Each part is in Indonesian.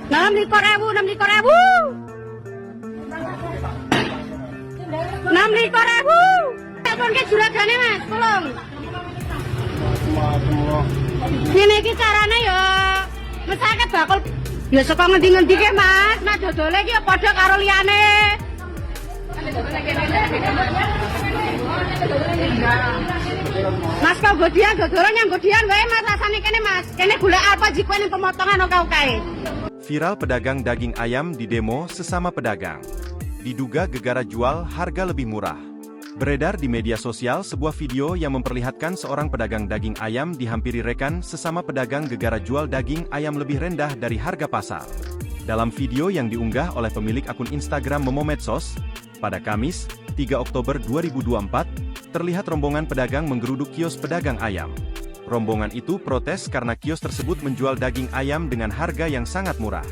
6.000, 6.000. 6.000. Telepon ke juragane Mas, tolong. Ngene iki carane ya mesake bakul ya saka ngendi-ngendi ke Mas. Mas dodole iki padha karo liyane. Mas kau godian dodolan yang godian wae Mas rasane kene Mas. Kene gula apa jiko ning pemotongan oke-oke. Viral pedagang daging ayam di demo sesama pedagang. Diduga gegara jual harga lebih murah. Beredar di media sosial sebuah video yang memperlihatkan seorang pedagang daging ayam dihampiri rekan sesama pedagang gegara jual daging ayam lebih rendah dari harga pasar. Dalam video yang diunggah oleh pemilik akun Instagram Momo Medsos, pada Kamis, 3 Oktober 2024, terlihat rombongan pedagang menggeruduk kios pedagang ayam. Rombongan itu protes karena kios tersebut menjual daging ayam dengan harga yang sangat murah.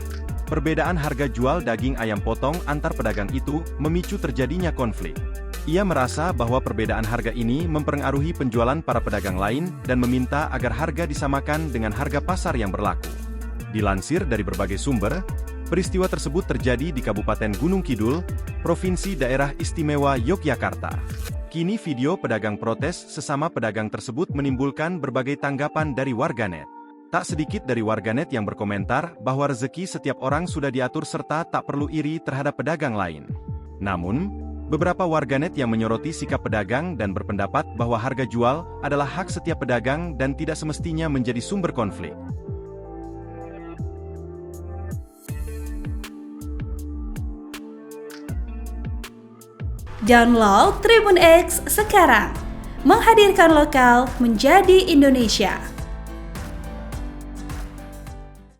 Perbedaan harga jual daging ayam potong antar pedagang itu memicu terjadinya konflik. Ia merasa bahwa perbedaan harga ini mempengaruhi penjualan para pedagang lain dan meminta agar harga disamakan dengan harga pasar yang berlaku. Dilansir dari berbagai sumber, peristiwa tersebut terjadi di Kabupaten Gunung Kidul, Provinsi Daerah Istimewa Yogyakarta. Kini video pedagang protes sesama pedagang tersebut menimbulkan berbagai tanggapan dari warganet. Tak sedikit dari warganet yang berkomentar bahwa rezeki setiap orang sudah diatur serta tak perlu iri terhadap pedagang lain. Namun, beberapa warganet yang menyoroti sikap pedagang dan berpendapat bahwa harga jual adalah hak setiap pedagang dan tidak semestinya menjadi sumber konflik. Download Tribun X sekarang, menghadirkan lokal menjadi Indonesia.